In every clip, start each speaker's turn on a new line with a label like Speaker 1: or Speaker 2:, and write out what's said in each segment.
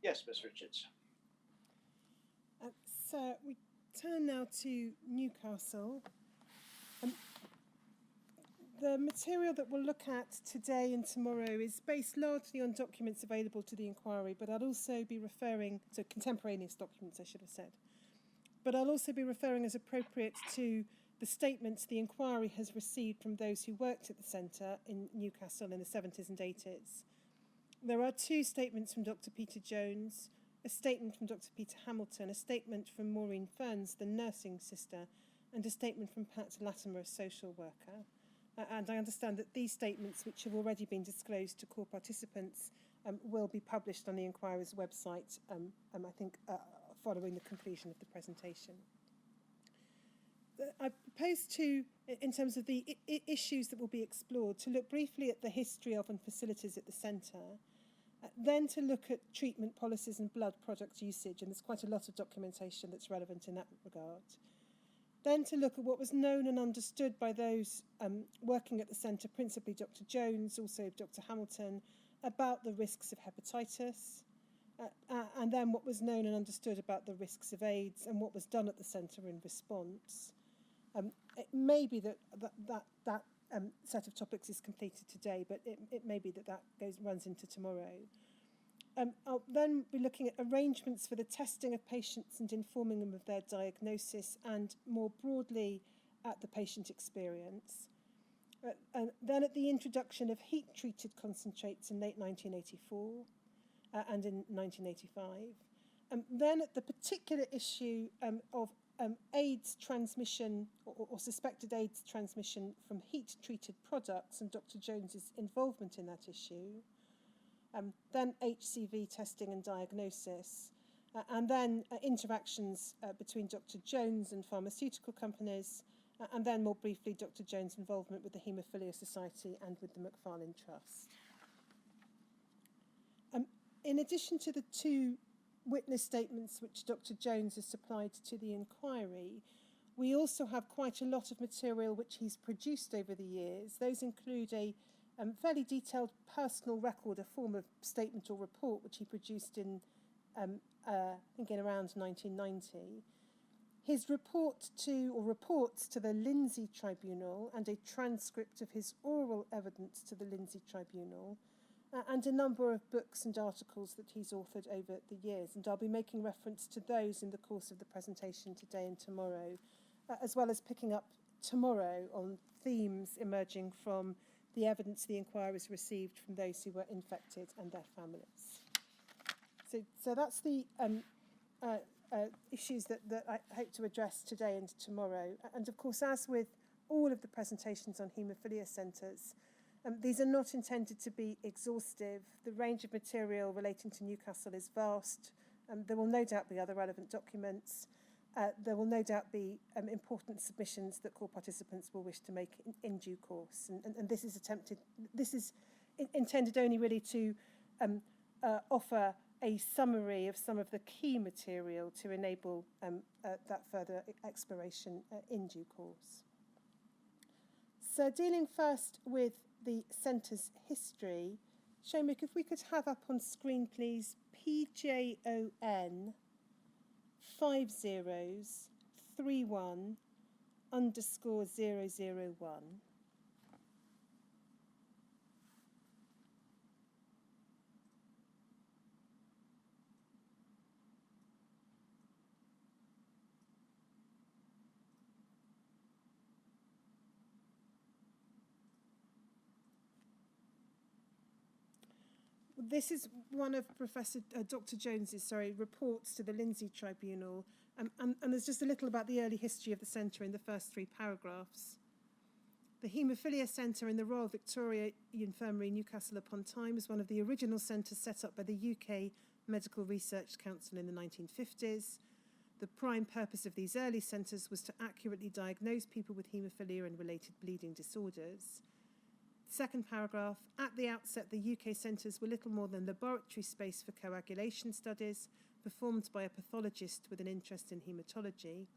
Speaker 1: Yes, Ms. Richards.
Speaker 2: So we turn now to Newcastle. The material that we'll look at today and tomorrow is based largely on documents available to the inquiry, but I'll also be referring to contemporaneous documents, I should have said. But I'll also be referring as appropriate to the statements the inquiry has received from those who worked at the centre in Newcastle in the 70s and 80s. There are two statements from Dr. Peter Jones, a statement from Dr. Peter Hamilton, a statement from Maureen Ferns, the nursing sister, and a statement from Pat Latimer, a social worker. And I understand that these statements, which have already been disclosed to core participants, will be published on the inquiry's website, I think, following the conclusion of the presentation. I propose to, in terms of the issues that will be explored, to look briefly at the history of and facilities at the centre, then to look at treatment policies and blood product usage, and there's quite a lot of documentation that's relevant in that regard. Then to look at what was known and understood by those working at the centre, principally Dr. Jones, also Dr. Hamilton, about the risks of hepatitis, and then what was known and understood about the risks of AIDS and what was done at the centre in response. It may be that set of topics is completed today, but it may be that runs into tomorrow. I'll then be looking at arrangements for the testing of patients and informing them of their diagnosis, and more broadly at the patient experience. Then at the introduction of heat-treated concentrates in late 1984 and in 1985. Then at the particular issue of AIDS transmission or suspected AIDS transmission from heat-treated products and Dr. Jones's involvement in that issue. Then HCV testing and diagnosis, and then interactions between Dr. Jones and pharmaceutical companies, and then more briefly Dr. Jones' involvement with the Hemophilia Society and with the Macfarlane Trust. In addition to the two witness statements which Dr. Jones has supplied to the inquiry, we also have quite a lot of material which he's produced over the years. Those include a fairly detailed personal record, a form of statement or report, which he produced in, I think, in around 1990. His reports to the Lindsay Tribunal, and a transcript of his oral evidence to the Lindsay Tribunal, and a number of books and articles that he's authored over the years. And I'll be making reference to those in the course of the presentation today and tomorrow, as well as picking up tomorrow on themes emerging from the evidence the inquiries received from those who were infected and their families. So that's the issues that I hope to address today and tomorrow. And of course, as with all of the presentations on haemophilia centres, these are not intended to be exhaustive. The range of material relating to Newcastle is vast. There will no doubt be other relevant documents. There will no doubt be important submissions that core participants will wish to make in due course. And this is intended only really to offer a summary of some of the key material to enable that further exploration in due course. So dealing first with the centre's history, Seamus, if we could have up on screen, please, PJON 5031_001. This is one of Dr. Jones's reports to the Lindsay Tribunal, and there's just a little about the early history of the centre in the first 3 paragraphs. The Haemophilia Centre in the Royal Victoria Infirmary, Newcastle upon Tyne, was one of the original centres set up by the UK Medical Research Council in the 1950s. The prime purpose of these early centres was to accurately diagnose people with haemophilia and related bleeding disorders. Second paragraph, at the outset, the UK centres were little more than laboratory space for coagulation studies performed by a pathologist with an interest in haematology.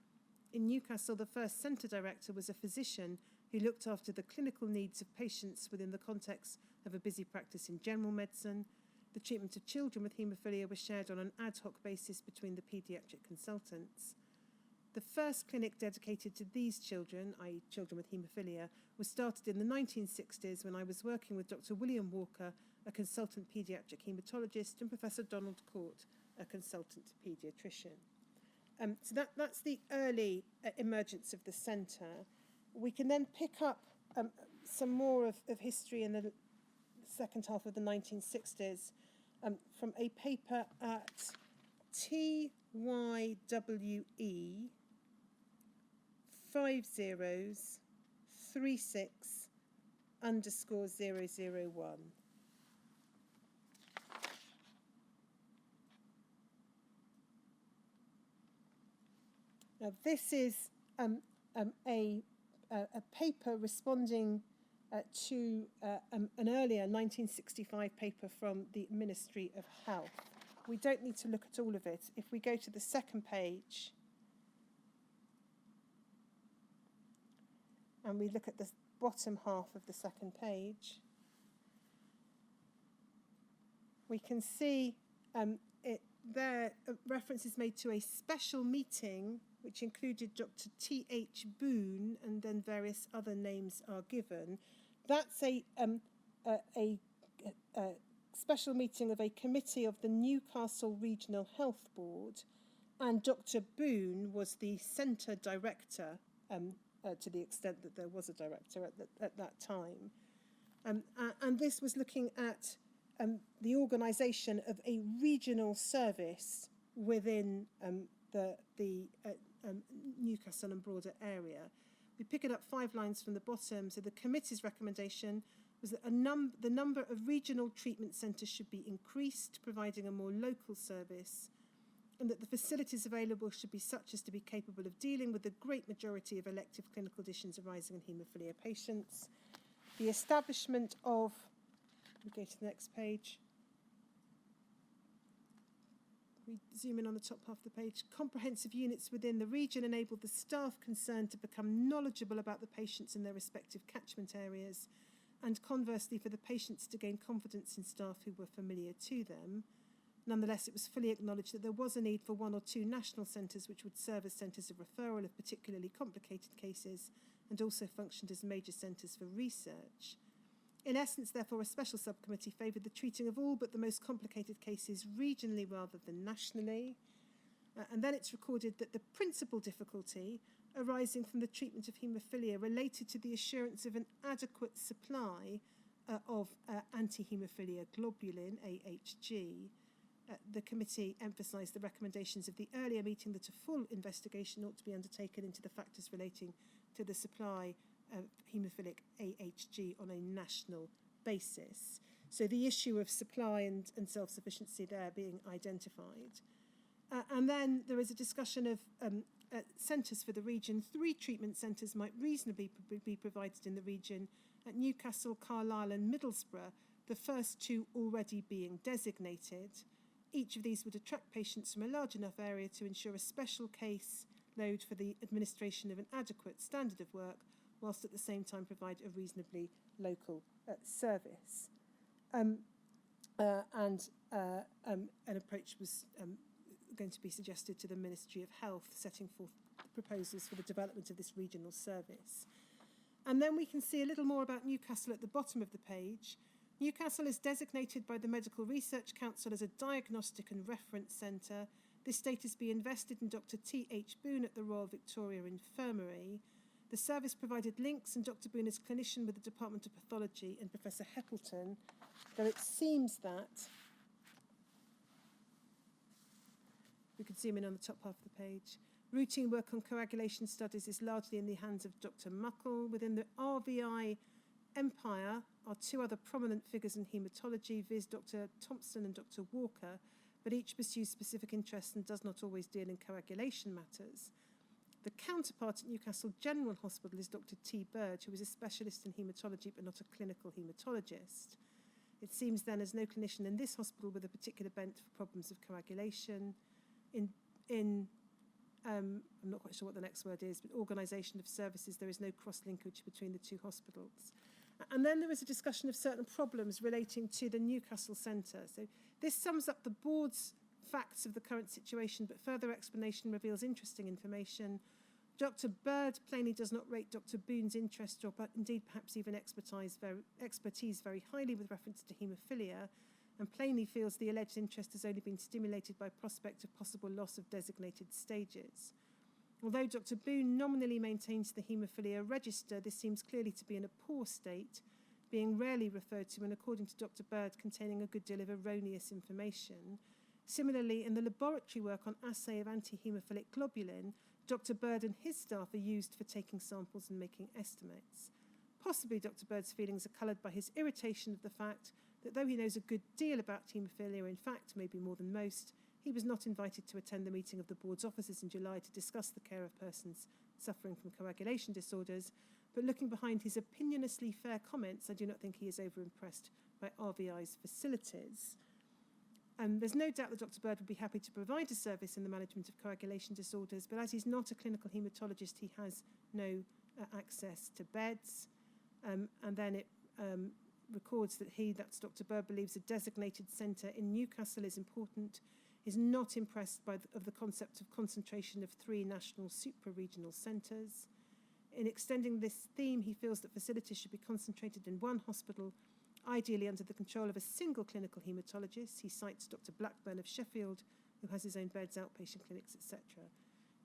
Speaker 2: In Newcastle, the first centre director was a physician who looked after the clinical needs of patients within the context of a busy practice in general medicine. The treatment of children with haemophilia was shared on an ad hoc basis between the paediatric consultants. The first clinic dedicated to these children, i.e. children with haemophilia, was started in the 1960s when I was working with Dr. William Walker, a consultant paediatric haematologist, and Professor Donald Court, a consultant paediatrician. So that's the early emergence of the centre. We can then pick up some more of history in the second half of the 1960s from a paper at TYWE 5036_001. Now, this is a paper responding to an earlier 1965 paper from the Ministry of Health. We don't need to look at all of it. If we go to the second page and we look at the bottom half of the second page, we can see there reference is made to a special meeting which included Dr. T.H. Boone, and then various other names are given. That's a special meeting of a committee of the Newcastle Regional Health Board, and Dr. Boone was the centre director, to the extent that there was a director at that time. And this was looking at the organisation of a regional service within the Newcastle and broader area. We pick it up 5 lines from the bottom. So the committee's recommendation was that the number of regional treatment centres should be increased, providing a more local service, and that the facilities available should be such as to be capable of dealing with the great majority of elective clinical conditions arising in haemophilia patients. The establishment of, we go to the next page, we zoom in on the top half of the page, comprehensive units within the region enabled the staff concerned to become knowledgeable about the patients in their respective catchment areas, and conversely for the patients to gain confidence in staff who were familiar to them. Nonetheless, it was fully acknowledged that there was a need for 1 or 2 national centres which would serve as centres of referral of particularly complicated cases and also functioned as major centres for research. In essence, therefore, a special subcommittee favoured the treating of all but the most complicated cases regionally rather than nationally. And then it's recorded that the principal difficulty arising from the treatment of haemophilia related to the assurance of an adequate supply of anti-haemophilia globulin, AHG. The committee emphasised the recommendations of the earlier meeting that a full investigation ought to be undertaken into the factors relating to the supply of haemophilic AHG on a national basis. So the issue of supply and self-sufficiency there being identified. And then there is a discussion of centres for the region. 3 treatment centres might reasonably be provided in the region at Newcastle, Carlisle and Middlesbrough, the first 2 already being designated. Each of these would attract patients from a large enough area to ensure a special case load for the administration of an adequate standard of work, whilst at the same time provide a reasonably local service. And an approach was going to be suggested to the Ministry of Health, setting forth proposals for the development of this regional service. And then we can see a little more about Newcastle at the bottom of the page. Newcastle is designated by the Medical Research Council as a diagnostic and reference centre. This status be invested in Dr. T.H. Boone at the Royal Victoria Infirmary. The service provided links, and Dr. Boone is clinician with the Department of Pathology and Professor Heppelton, though it seems that, we can zoom in on the top half of the page, routine work on coagulation studies is largely in the hands of Dr. Muckle. Within the RVI empire are 2 other prominent figures in haematology, viz. Dr. Thompson and Dr. Walker, but each pursues specific interests and does not always deal in coagulation matters. The counterpart at Newcastle General Hospital is Dr. T. Bird, who is a specialist in haematology but not a clinical haematologist. It seems then as no clinician in this hospital with a particular bent for problems of coagulation. I'm not quite sure what the next word is, but organisation of services, there is no cross-linkage between the 2 hospitals. And then there is a discussion of certain problems relating to the Newcastle Center. So this sums up the board's facts of the current situation, but further explanation reveals interesting information. Dr. Bird plainly does not rate Dr. Boone's interest or indeed perhaps even expertise very highly with reference to haemophilia, and plainly feels the alleged interest has only been stimulated by prospect of possible loss of designated stages. Although Dr. Boone nominally maintains the haemophilia register, this seems clearly to be in a poor state, being rarely referred to and, according to Dr. Bird, containing a good deal of erroneous information. Similarly, in the laboratory work on assay of anti-haemophilic globulin, Dr. Bird and his staff are used for taking samples and making estimates. Possibly Dr. Bird's feelings are coloured by his irritation of the fact that though he knows a good deal about haemophilia, in fact, maybe more than most, he was not invited to attend the meeting of the board's officers in July to discuss the care of persons suffering from coagulation disorders, but looking behind his opinionously fair comments, I do not think he is over-impressed by RVI's facilities. There's no doubt that Dr. Bird would be happy to provide a service in the management of coagulation disorders, but as he's not a clinical haematologist, he has no access to beds. And then it records that that's Dr. Bird, believes a designated centre in Newcastle is important, is not impressed by the concept of concentration of 3 national supra-regional centres. In extending this theme, he feels that facilities should be concentrated in one hospital, ideally under the control of a single clinical haematologist. He cites Dr. Blackburn of Sheffield, who has his own beds, outpatient clinics, etc.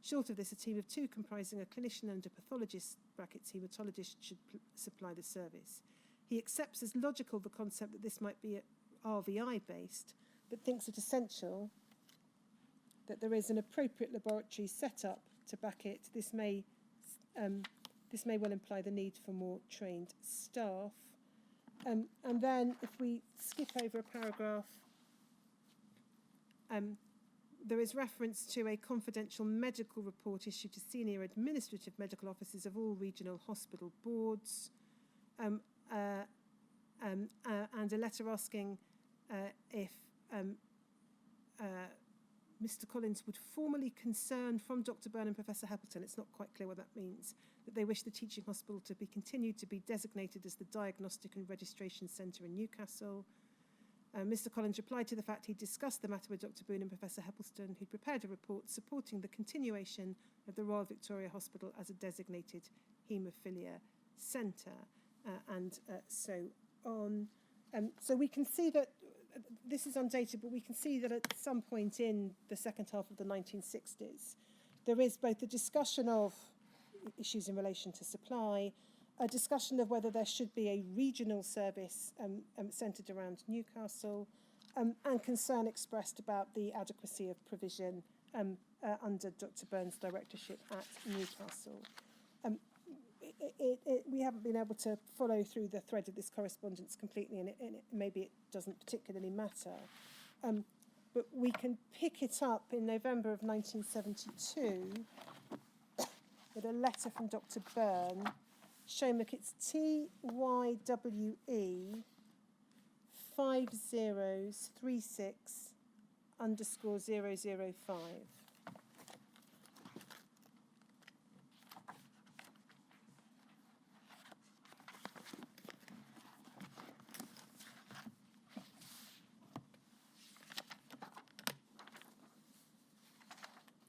Speaker 2: Short of this, a team of 2 comprising a clinician and a pathologist, brackets haematologist, should supply the service. He accepts as logical the concept that this might be RVI-based, but thinks it essential that there is an appropriate laboratory set up to back it. This may well imply the need for more trained staff. And then if we skip over a paragraph, there is reference to a confidential medical report issued to senior administrative medical officers of all regional hospital boards, and a letter asking if Mr. Collins would formally concern from Dr. Byrne and Professor Heppelton, it's not quite clear what that means, that they wish the teaching hospital to be continued to be designated as the Diagnostic and Registration Centre in Newcastle. Mr. Collins replied to the fact he discussed the matter with Dr. Boone and Professor Heppelton, who prepared a report supporting the continuation of the Royal Victoria Hospital as a designated haemophilia centre, and so on. So we can see that this is undated, but we can see that at some point in the second half of the 1960s, there is both a discussion of issues in relation to supply, a discussion of whether there should be a regional service centred around Newcastle, and concern expressed about the adequacy of provision under Dr. Byrne's directorship at Newcastle. We haven't been able to follow through the thread of this correspondence completely, and maybe it doesn't particularly matter. But we can pick it up in November of 1972 with a letter from Dr. Byrne showing that it's TYWE 5036_005.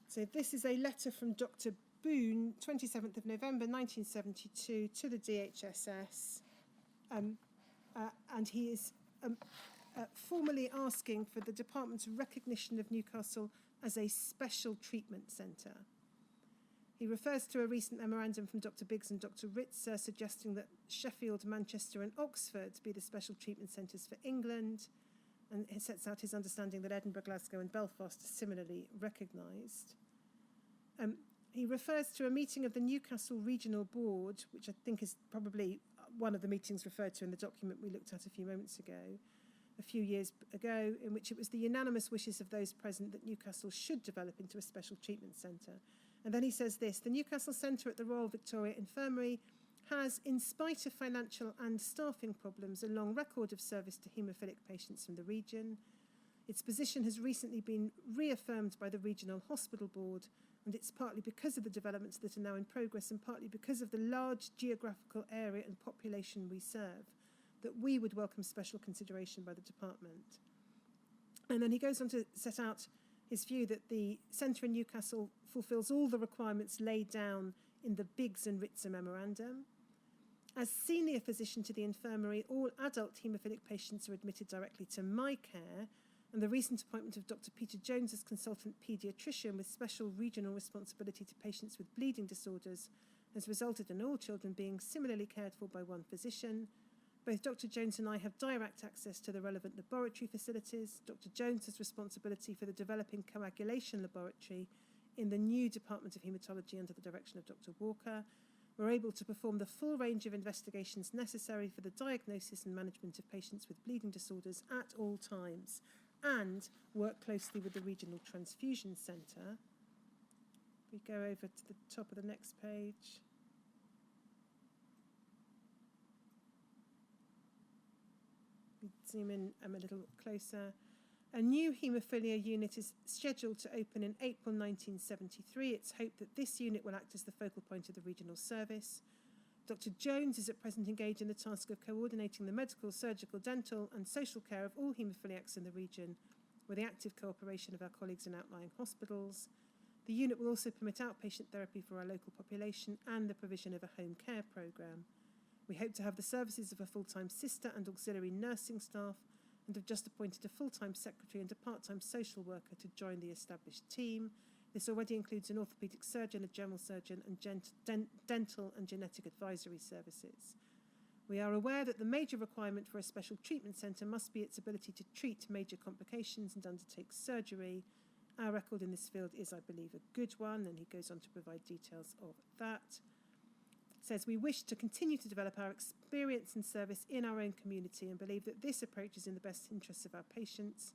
Speaker 2: So this is a letter from Dr. Boone, 27th of November 1972, to the DHSS, and he is formally asking for the department's recognition of Newcastle as a special treatment centre. He refers to a recent memorandum from Dr. Biggs and Dr. Ritzer suggesting that Sheffield, Manchester and Oxford be the special treatment centres for England, and he sets out his understanding that Edinburgh, Glasgow and Belfast are similarly recognised. He refers to a meeting of the Newcastle Regional Board, which I think is probably one of the meetings referred to in the document we looked at a few moments ago, a few years ago, in which it was the unanimous wishes of those present that Newcastle should develop into a special treatment centre. And then he says this: the Newcastle Centre at the Royal Victoria Infirmary has, in spite of financial and staffing problems, a long record of service to haemophilic patients from the region. Its position has recently been reaffirmed by the Regional Hospital Board, And it's partly because of the developments that are now in progress and partly because of the large geographical area and population we serve that we would welcome special consideration by the department. And then he goes on to set out his view that the centre in Newcastle fulfills all the requirements laid down in the Biggs and Ritzer memorandum. As senior physician to the infirmary, all adult haemophilic patients are admitted directly to my care, and the recent appointment of Dr. Peter Jones as consultant paediatrician with special regional responsibility to patients with bleeding disorders has resulted in all children being similarly cared for by one physician. Both Dr. Jones and I have direct access to the relevant laboratory facilities. Dr. Jones has responsibility for the developing coagulation laboratory in the new Department of Haematology under the direction of Dr. Walker. We're able to perform the full range of investigations necessary for the diagnosis and management of patients with bleeding disorders at all times and work closely with the Regional Transfusion Centre. We go over to the top of the next page. We zoom in a little closer. A new haemophilia unit is scheduled to open in April 1973. It's hoped that this unit will act as the focal point of the regional service. Dr. Jones is at present engaged in the task of coordinating the medical, surgical, dental and social care of all haemophiliacs in the region with the active cooperation of our colleagues in outlying hospitals. The unit will also permit outpatient therapy for our local population and the provision of a home care programme. We hope to have the services of a full-time sister and auxiliary nursing staff and have just appointed a full-time secretary and a part-time social worker to join the established team. This already includes an orthopaedic surgeon, a general surgeon, and dental and genetic advisory services. We are aware that the major requirement for a special treatment centre must be its ability to treat major complications and undertake surgery. Our record in this field is, I believe, a good one, and he goes on to provide details of that. Says we wish to continue to develop our experience and service in our own community and believe that this approach is in the best interests of our patients.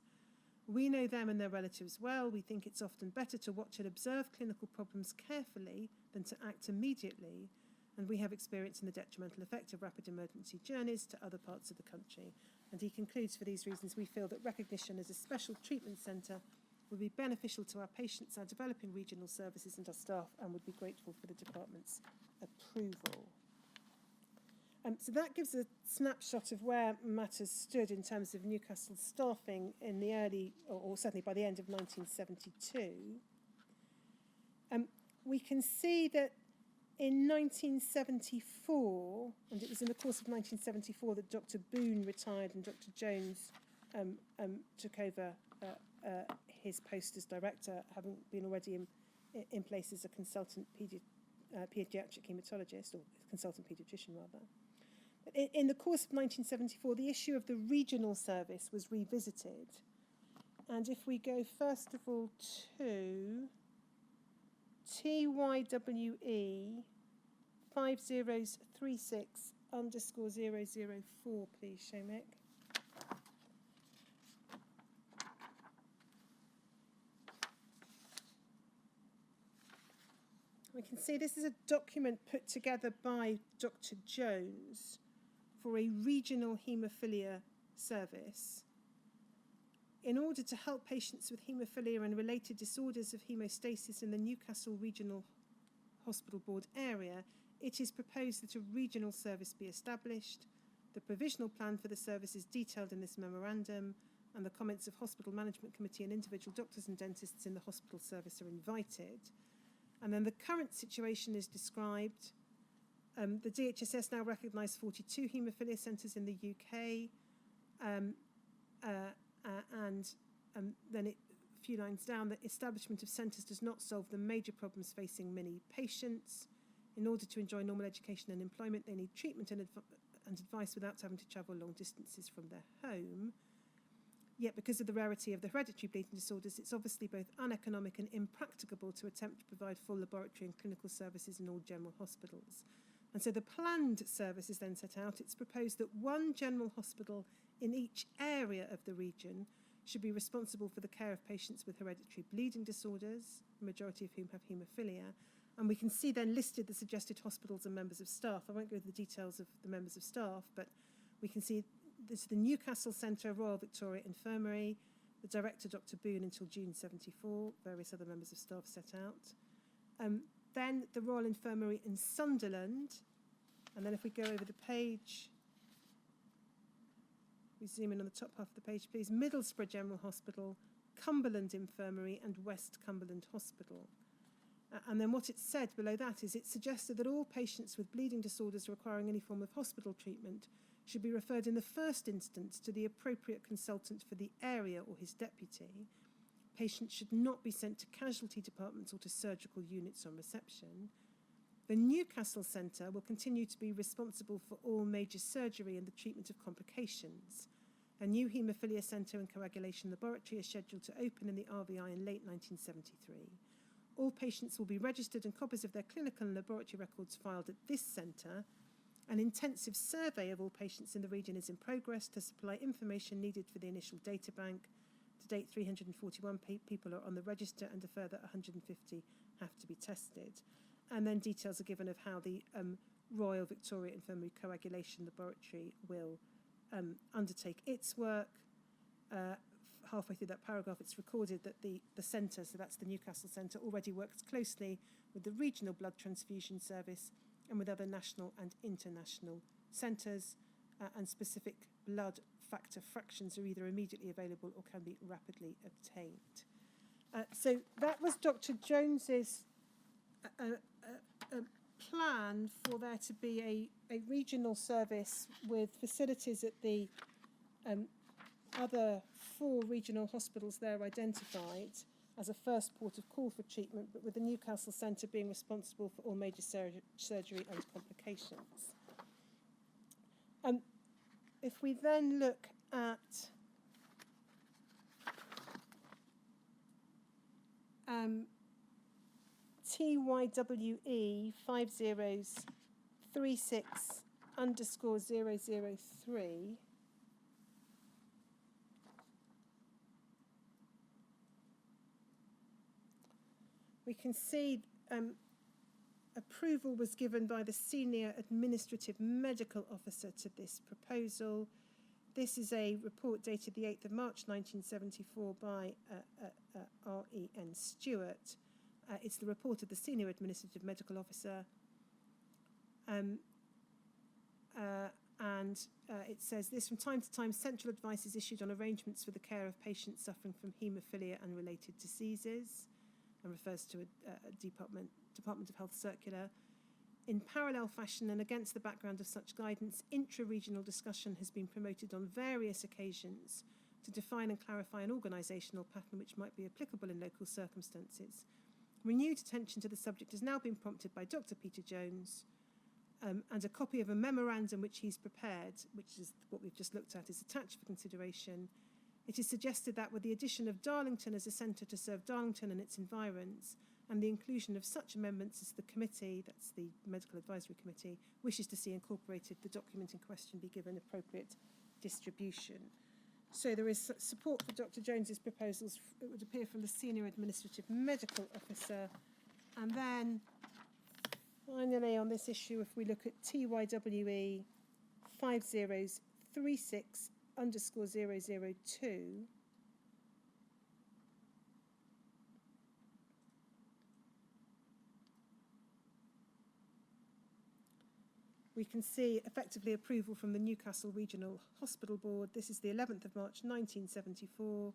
Speaker 2: We know them and their relatives well. We think it's often better to watch and observe clinical problems carefully than to act immediately, and we have experience in the detrimental effect of rapid emergency journeys to other parts of the country. And he concludes, for these reasons, we feel that recognition as a special treatment centre would be beneficial to our patients, our developing regional services and our staff, and would be grateful for the department's approval. So that gives a snapshot of where matters stood in terms of Newcastle staffing in the early, or certainly by the end of 1972. We can see that in 1974, and it was in the course of 1974 that Dr. Boone retired and Dr. Jones took over his post as director, having been already in place as a consultant paediatric haematologist, or consultant paediatrician rather. In the course of 1974, the issue of the regional service was revisited. And if we go first of all to TYWE 5036_004, please, Shomik. We can see this is a document put together by Dr. Jones for a regional haemophilia service in order to help patients with haemophilia and related disorders of hemostasis in the Newcastle Regional Hospital Board area. It is proposed that a regional service be established. The provisional plan for the service is detailed in this memorandum, and the comments of Hospital Management Committee and individual doctors and dentists in the hospital service are invited. And then the current situation is described. The DHSS now recognise 42 haemophilia centres in the UK, and then a few lines down, the establishment of centres does not solve the major problems facing many patients. In order to enjoy normal education and employment, they need treatment and advice without having to travel long distances from their home. Yet, because of the rarity of the hereditary bleeding disorders, it's obviously both uneconomic and impracticable to attempt to provide full laboratory and clinical services in all general hospitals. And so the planned service is then set out. It's proposed that one general hospital in each area of the region should be responsible for the care of patients with hereditary bleeding disorders, the majority of whom have haemophilia. And we can see then listed the suggested hospitals and members of staff. I won't go into the details of the members of staff, but we can see this is the Newcastle Center, Royal Victoria Infirmary, the director, Dr. Boone, until June 74, various other members of staff set out. Then the Royal Infirmary in Sunderland, and then if we go over the page, we zoom in on the top half of the page, please, Middlesbrough General Hospital, Cumberland Infirmary and West Cumberland Hospital. And then what it said below that is it suggested that all patients with bleeding disorders requiring any form of hospital treatment should be referred in the first instance to the appropriate consultant for the area or his deputy. Patients should not be sent to casualty departments or to surgical units on reception. The Newcastle Center will continue to be responsible for all major surgery and the treatment of complications. A new Haemophilia Centre and Coagulation Laboratory is scheduled to open in the RVI in late 1973. All patients will be registered and copies of their clinical and laboratory records filed at this centre. An intensive survey of all patients in the region is in progress to supply information needed for the initial data bank. To date, 341 people are on the register and a further 150 have to be tested. And then details are given of how the Royal Victoria Infirmary Coagulation Laboratory will undertake its work. Halfway through that paragraph, it's recorded that the centre, so that's the Newcastle Centre, already works closely with the regional blood transfusion service and with other national and international centres, and specific blood factor fractions are either immediately available or can be rapidly obtained. So that was Dr. Jones's plan for there to be a regional service with facilities at the other 4 regional hospitals there identified as a first port of call for treatment, but with the Newcastle Centre being responsible for all major surgery and complications. If we then look at TYWE 5036_003, we can see approval was given by the Senior Administrative Medical Officer to this proposal. This is a report dated the 8th of March 1974 by R.E.N. Stewart. It's the report of the Senior Administrative Medical Officer. It says this: from time to time, central advice is issued on arrangements for the care of patients suffering from haemophilia and related diseases, and refers to a Department of Health circular. In parallel fashion and against the background of such guidance, intra-regional discussion has been promoted on various occasions to define and clarify an organisational pattern which might be applicable in local circumstances. Renewed attention to the subject has now been prompted by Dr. Peter Jones, and a copy of a memorandum which he's prepared, which is what we've just looked at, is attached for consideration. It is suggested that with the addition of Darlington as a centre to serve Darlington and its environs, and the inclusion of such amendments as the committee, that's the Medical Advisory Committee, wishes to see incorporated, the document in question be given appropriate distribution. So there is support for Dr. Jones's proposals, it would appear, from the Senior Administrative Medical Officer. And then, finally, on this issue, if we look at TYWE 5036_002, we can see effectively approval from the Newcastle Regional Hospital Board. This is the 11th of March 1974.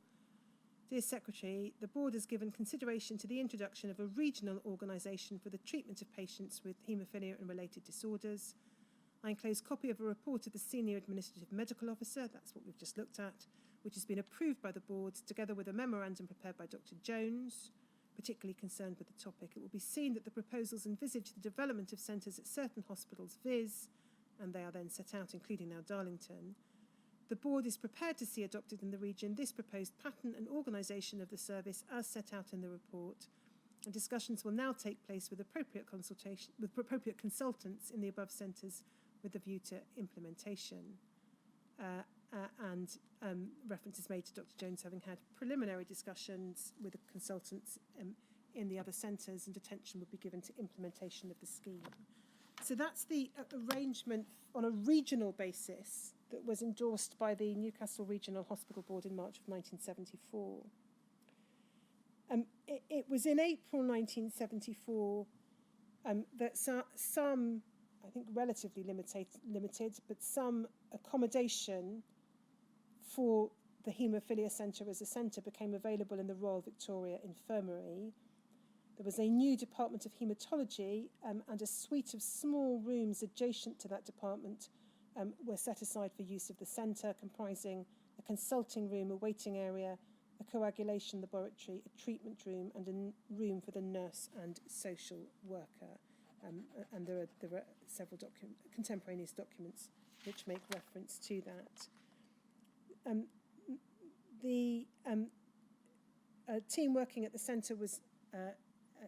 Speaker 2: Dear Secretary, the Board has given consideration to the introduction of a regional organisation for the treatment of patients with haemophilia and related disorders. I enclose a copy of a report of the Senior Administrative Medical Officer, that's what we've just looked at, which has been approved by the Board, together with a memorandum prepared by Dr. Jones, particularly concerned with the topic. It will be seen that the proposals envisage the development of centres at certain hospitals, viz., and they are then set out, including now Darlington. The Board is prepared to see adopted in the region this proposed pattern and organisation of the service as set out in the report, and discussions will now take place with appropriate consultants in the above centres with a view to implementation. Reference is made to Dr. Jones having had preliminary discussions with the consultants in the other centres, and attention would be given to implementation of the scheme. So that's the arrangement on a regional basis that was endorsed by the Newcastle Regional Hospital Board in March of 1974. it was in April 1974 that some, I think relatively limited, but some accommodation for the Haemophilia Centre as a centre became available in the Royal Victoria Infirmary. There was a new department of haematology, and a suite of small rooms adjacent to that department were set aside for use of the centre, comprising a consulting room, a waiting area, a coagulation laboratory, a treatment room, and a room for the nurse and social worker. And there are several contemporaneous documents which make reference to that. The team working at the centre was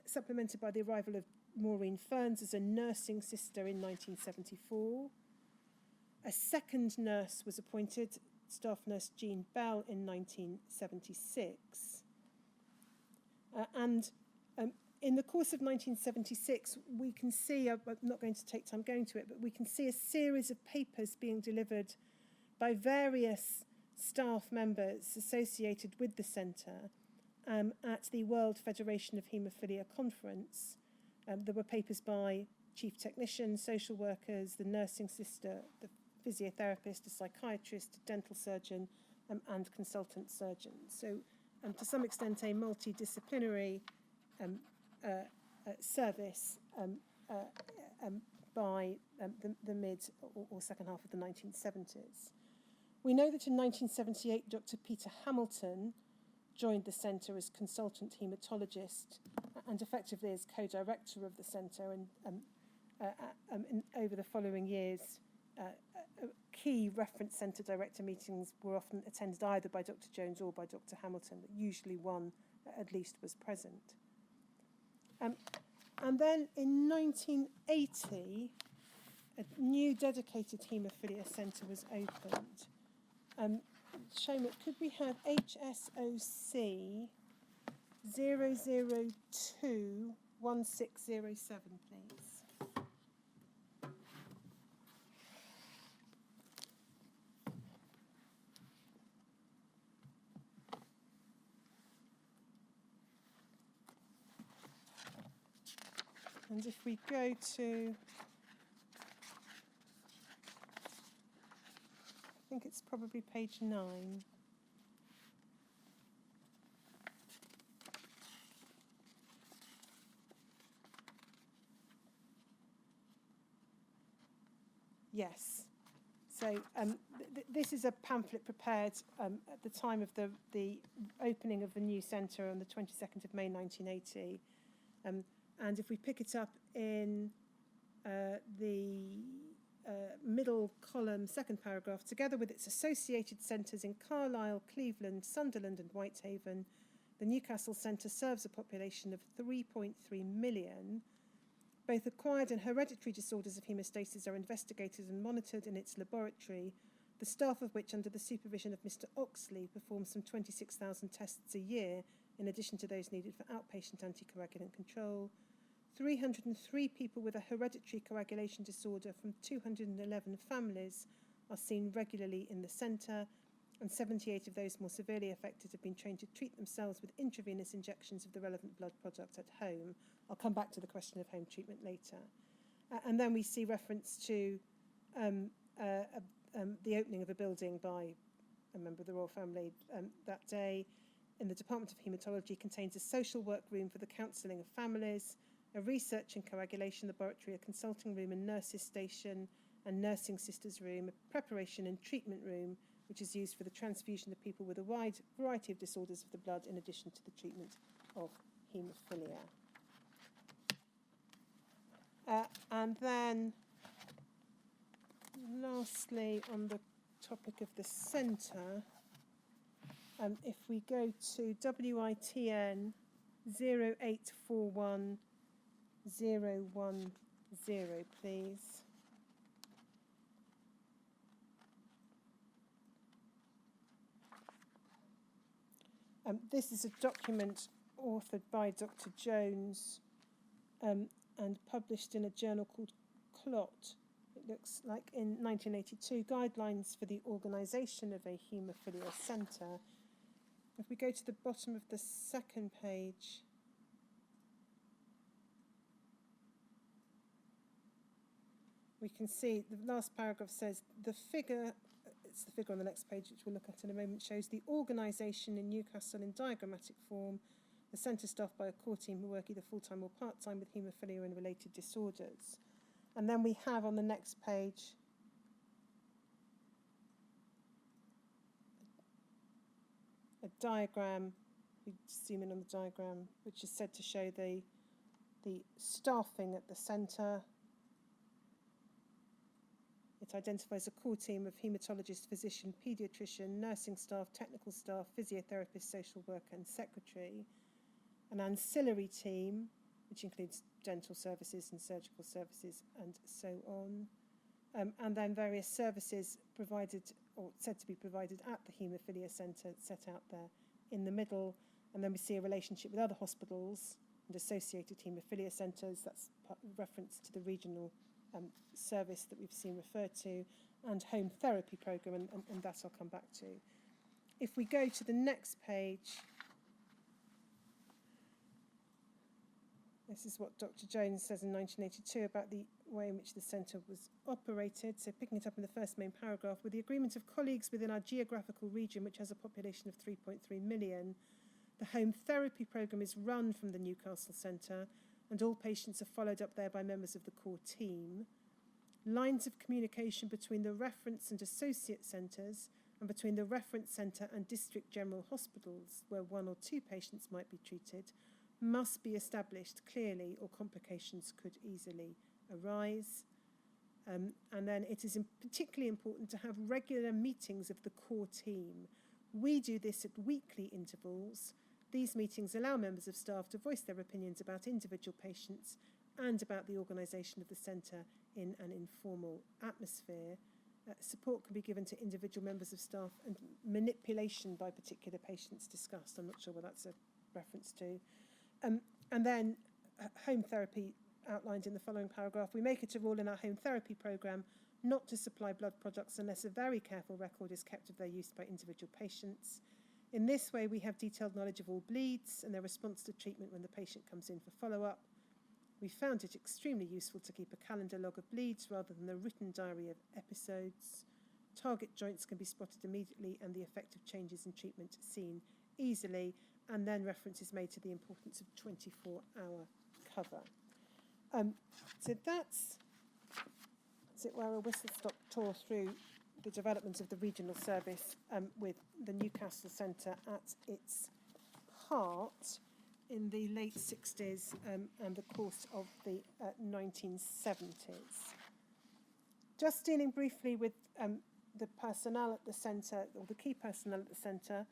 Speaker 2: supplemented by the arrival of Maureen Ferns as a nursing sister in 1974. A second nurse was appointed, staff nurse Jean Bell, in 1976. In the course of 1976, we can see, I'm not going to take time going to it, but we can see a series of papers being delivered by various staff members associated with the centre at the World Federation of Haemophilia Conference. There were papers by chief technicians, social workers, the nursing sister, the physiotherapist, a psychiatrist, a dental surgeon, and consultant surgeons. So, to some extent, a multidisciplinary service by the mid or second half of the 1970s. We know that in 1978, Dr. Peter Hamilton joined the centre as consultant haematologist and effectively as co-director of the centre, and over the following years, key reference centre director meetings were often attended either by Dr. Jones or by Dr. Hamilton, but usually one at least was present. And then in 1980, a new dedicated haemophilia centre was opened. Seamus, could we have HSOC 0021607, please? And if we go to, I think it's probably page 9. Yes. So this is a pamphlet prepared at the time of the opening of the new centre on the 22nd of May 1980. And if we pick it up in the middle column, second paragraph, together with its associated centres in Carlisle, Cleveland, Sunderland and Whitehaven, the Newcastle Center serves a population of 3.3 million. Both acquired and hereditary disorders of haemostasis are investigated and monitored in its laboratory, the staff of which, under the supervision of Mr. Oxley, performs some 26,000 tests a year, in addition to those needed for outpatient anticoagulant control. 303 people with a hereditary coagulation disorder from 211 families are seen regularly in the centre, and 78 of those more severely affected have been trained to treat themselves with intravenous injections of the relevant blood product at home. I'll come back to the question of home treatment later. And then we see reference to the opening of a building by a member of the royal family that day. In the Department of Haematology contains a social work room for the counselling of families, a research and coagulation laboratory, a consulting room and nurses station, and nursing sisters room, a preparation and treatment room, which is used for the transfusion of people with a wide variety of disorders of the blood, in addition to the treatment of haemophilia. And then, lastly, on the topic of the centre, if we go to WITN 0841010, please. This is a document authored by Dr. Jones and published in a journal called Clot. It looks like in 1982, Guidelines for the Organisation of a Haemophilia Centre. If we go to the bottom of the second page, we can see the last paragraph says the figure, it's the figure on the next page, which we'll look at in a moment, shows the organisation in Newcastle in diagrammatic form, the centre staffed by a core team who work either full-time or part-time with haemophilia and related disorders. And then we have on the next page a diagram, we zoom in on the diagram, which is said to show the staffing at the centre. It identifies a core team of haematologist, physician, paediatrician, nursing staff, technical staff, physiotherapist, social worker and secretary. An ancillary team, which includes dental services and surgical services and so on. And then various services provided or said to be provided at the Haemophilia Centre set out there in the middle. And then we see a relationship with other hospitals and associated haemophilia centres. That's reference to the regional service that we've seen referred to, and home therapy programme, and that I'll come back to. If we go to the next page, this is what Dr. Jones says in 1982 about the way in which the centre was operated. So picking it up in the first main paragraph, with the agreement of colleagues within our geographical region, which has a population of 3.3 million, the home therapy programme is run from the Newcastle Center, and all patients are followed up there by members of the core team. Lines of communication between the reference and associate centres and between the reference centre and district general hospitals, where one or two patients might be treated, must be established clearly or complications could easily arise. And then it is particularly important to have regular meetings of the core team. We do this at weekly intervals. These meetings allow members of staff to voice their opinions about individual patients and about the organisation of the centre in an informal atmosphere. Support can be given to individual members of staff and manipulation by particular patients discussed. I'm not sure what that's a reference to. And then home therapy outlined in the following paragraph. We make it a rule in our home therapy programme not to supply blood products unless a very careful record is kept of their use by individual patients. In this way, we have detailed knowledge of all bleeds and their response to treatment when the patient comes in for follow-up. We found it extremely useful to keep a calendar log of bleeds rather than a written diary of episodes. Target joints can be spotted immediately and the effect of changes in treatment seen easily, and then reference is made to the importance of 24-hour cover. So that's it, where a whistle-stop tour through the development of the regional service with the Newcastle Centre at its heart in the late 60s and the course of the 1970s. Just dealing briefly with the personnel at the centre, or the key personnel at the centre,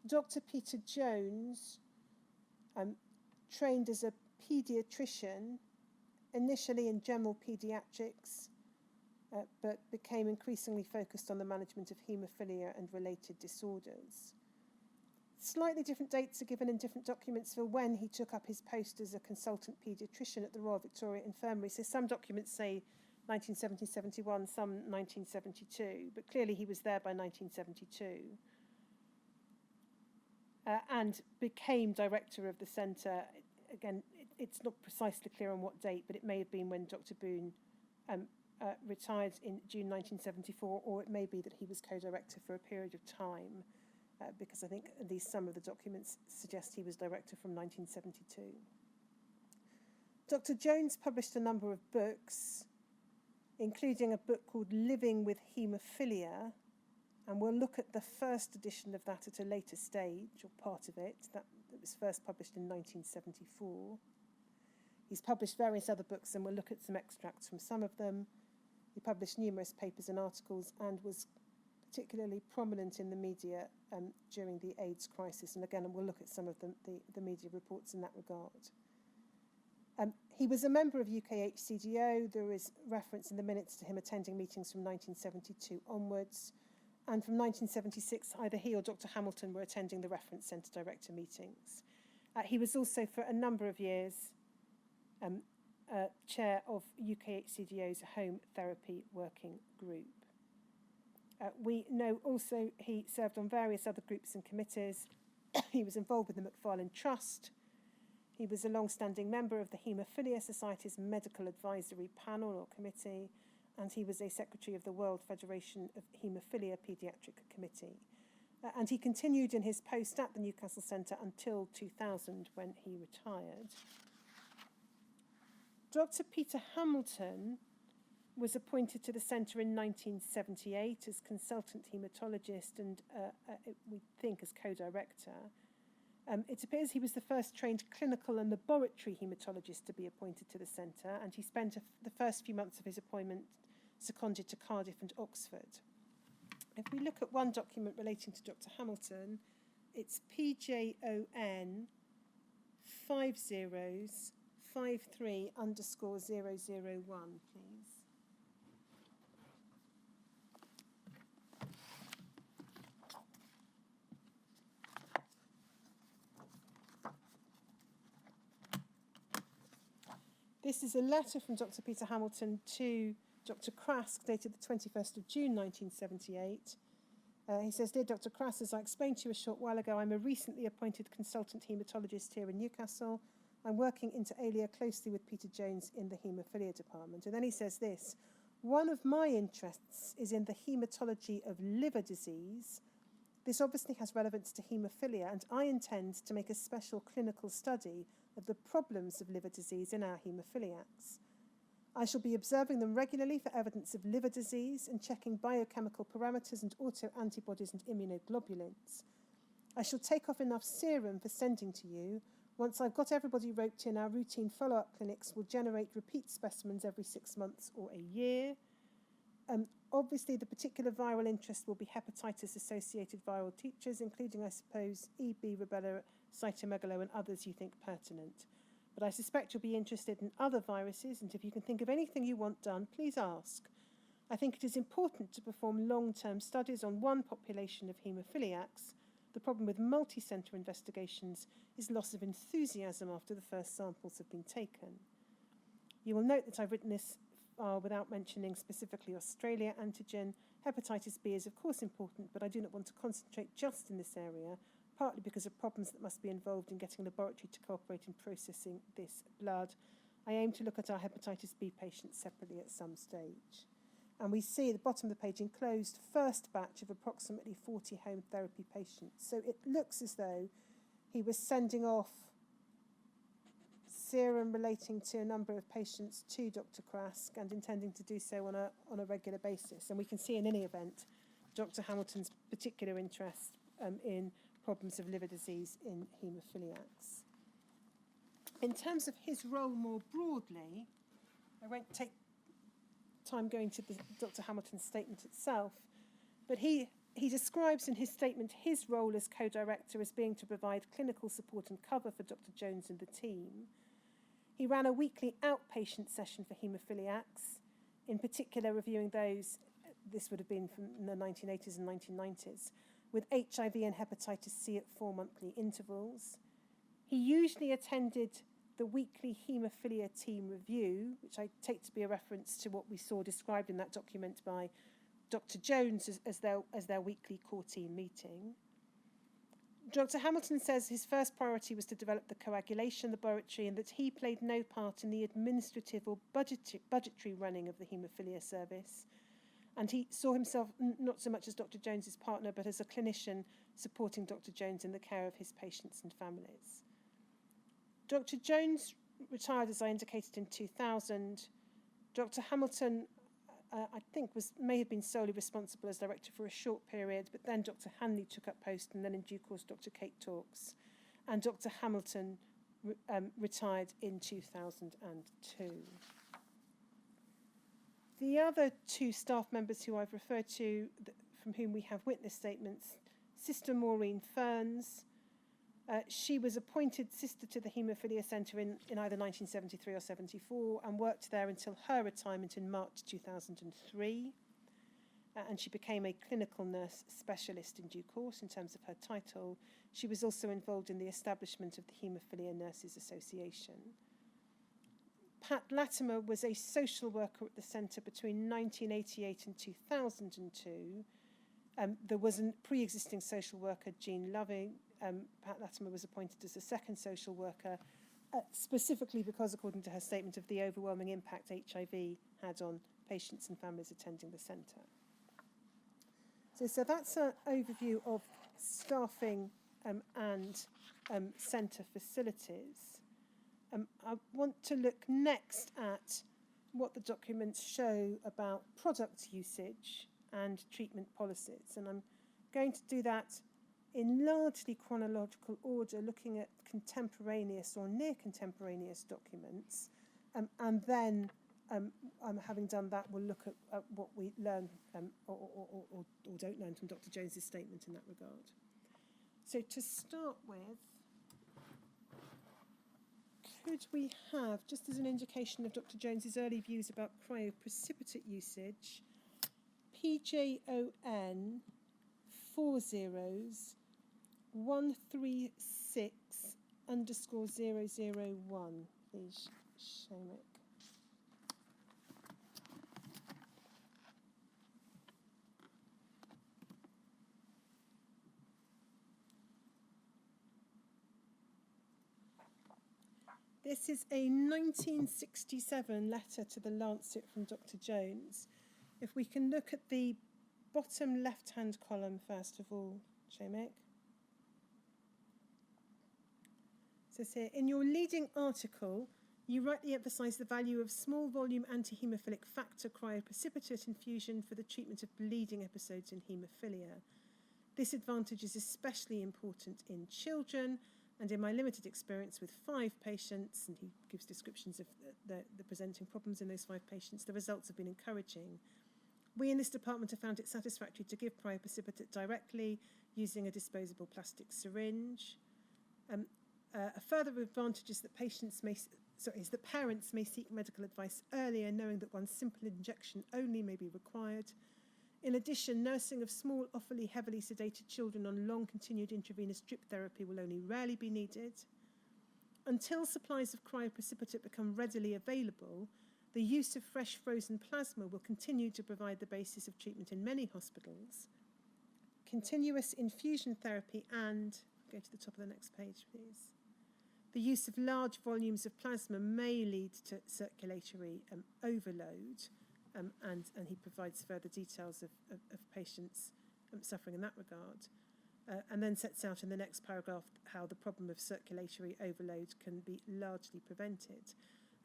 Speaker 2: Dr. Peter Jones trained as a paediatrician, initially in general paediatrics, but became increasingly focused on the management of haemophilia and related disorders. Slightly different dates are given in different documents for when he took up his post as a consultant paediatrician at the Royal Victoria Infirmary. So some documents say 1970-71, some 1972, but clearly he was there by 1972. And became director of the centre. Again, it's not precisely clear on what date, but it may have been when Dr. Boone retired in June 1974, or it may be that he was co-director for a period of time, because I think at least some of the documents suggest he was director from 1972. Dr. Jones published a number of books, including a book called Living with Hemophilia, and we'll look at the first edition of that at a later stage, or part of it. That was first published in 1974. He's published various other books, and we'll look at some extracts from some of them. He published numerous papers and articles and was particularly prominent in the media during the AIDS crisis. And again, we'll look at some of the media reports in that regard. He was a member of UKHCDO. There is reference in the minutes to him attending meetings from 1972 onwards. And from 1976, either he or Dr. Hamilton were attending the Reference Centre Director meetings. He was also, for a number of years, chair of UKHCDO's Home Therapy Working Group. We know also he served on various other groups and committees. He was involved with the Macfarlane Trust. He was a long-standing member of the Haemophilia Society's Medical Advisory Panel or Committee, and he was a secretary of the World Federation of Haemophilia Paediatric Committee. And he continued in his post at the Newcastle Center until 2000, when he retired. Dr. Peter Hamilton was appointed to the centre in 1978 as consultant haematologist and, we think, as co-director. It appears he was the first trained clinical and laboratory haematologist to be appointed to the centre, and he spent the first few months of his appointment seconded to Cardiff and Oxford. If we look at one document relating to Dr. Hamilton, it's PJON 5053_001, please. This is a letter from Dr. Peter Hamilton to Dr. Krask, dated the 21st of June 1978. He says, "Dear Dr. Krask, as I explained to you a short while ago, I'm a recently appointed consultant haematologist here in Newcastle. I'm working inter alia closely with Peter Jones in the haemophilia department." And then he says this: "One of my interests is in the haematology of liver disease. This obviously has relevance to haemophilia, and I intend to make a special clinical study of the problems of liver disease in our haemophiliacs. I shall be observing them regularly for evidence of liver disease and checking biochemical parameters and autoantibodies and immunoglobulins. I shall take off enough serum for sending to you. Once I've got everybody roped in, our routine follow-up clinics will generate repeat specimens every 6 months or a year. Obviously, the particular viral interest will be hepatitis-associated viral teachers, including, I suppose, EB, rubella, cytomegalo, and others you think pertinent. But I suspect you'll be interested in other viruses, and if you can think of anything you want done, please ask. I think it is important to perform long-term studies on one population of haemophiliacs. The problem with multi-centre investigations is loss of enthusiasm after the first samples have been taken. You will note that I've written this without mentioning specifically Australia antigen. Hepatitis B is of course important, but I do not want to concentrate just in this area, partly because of problems that must be involved in getting a laboratory to cooperate in processing this blood. I aim to look at our hepatitis B patients separately at some stage." And we see at the bottom of the page enclosed first batch of approximately 40 home therapy patients. So it looks as though he was sending off serum relating to a number of patients to Dr. Krask and intending to do so on a regular basis. And we can see in any event Dr. Hamilton's particular interest in problems of liver disease in haemophiliacs. In terms of his role more broadly, I won't take time going to Dr. Hamilton's statement itself, but he describes in his statement his role as co-director as being to provide clinical support and cover for Dr. Jones and the team. He ran a weekly outpatient session for haemophiliacs, in particular reviewing those, this would have been from the 1980s and 1990s, with HIV and hepatitis C at 4 monthly intervals. He usually attended the weekly haemophilia team review, which I take to be a reference to what we saw described in that document by Dr. Jones as their weekly core team meeting. Dr. Hamilton says his first priority was to develop the coagulation laboratory and that he played no part in the administrative or budgetary running of the haemophilia service. And he saw himself not so much as Dr. Jones's partner, but as a clinician supporting Dr. Jones in the care of his patients and families. Dr. Jones retired, as I indicated, in 2000. Dr. Hamilton, I think, may have been solely responsible as director for a short period, but then Dr. Hanley took up post, and then in due course Dr. Kate Talks. And Dr. Hamilton retired in 2002. The other two staff members who I've referred to, from whom we have witness statements, Sister Maureen Ferns. She was appointed sister to the Haemophilia Centre in either 1973 or 74 and worked there until her retirement in March 2003. And she became a clinical nurse specialist in due course in terms of her title. She was also involved in the establishment of the Haemophilia Nurses Association. Pat Latimer was a social worker at the centre between 1988 and 2002. There was a pre-existing social worker, Jean Loving. Pat Latimer was appointed as a second social worker, specifically because, according to her statement, of the overwhelming impact HIV had on patients and families attending the centre. So that's an overview of staffing and centre facilities. I want to look next at what the documents show about product usage and treatment policies. And I'm going to do that in largely chronological order, looking at contemporaneous or near contemporaneous documents. And then, having done that, we'll look at what we learn or don't learn from Dr. Jones's statement in that regard. So to start with, could we have, just as an indication of Dr. Jones's early views about cryoprecipitate usage, PJON 40-136_001, please, Seamus. This is a 1967 letter to the Lancet from Dr. Jones. If we can look at the bottom left-hand column first of all, Seamus. It says here, in your leading article, you rightly emphasise the value of small volume anti-haemophilic factor cryoprecipitate infusion for the treatment of bleeding episodes in haemophilia. This advantage is especially important in children, and in my limited experience with 5 patients, and he gives descriptions of the presenting problems in those 5 patients, the results have been encouraging. We in this department have found it satisfactory to give cryoprecipitate directly using a disposable plastic syringe. A further advantage is that parents may seek medical advice earlier, knowing that one simple injection only may be required. In addition, nursing of small, awfully heavily sedated children on long continued intravenous drip therapy will only rarely be needed. Until supplies of cryoprecipitate become readily available, the use of fresh frozen plasma will continue to provide the basis of treatment in many hospitals. Continuous infusion therapy and, go to the top of the next page, please. The use of large volumes of plasma may lead to circulatory overload. And he provides further details of patients suffering in that regard, and then sets out in the next paragraph how the problem of circulatory overload can be largely prevented.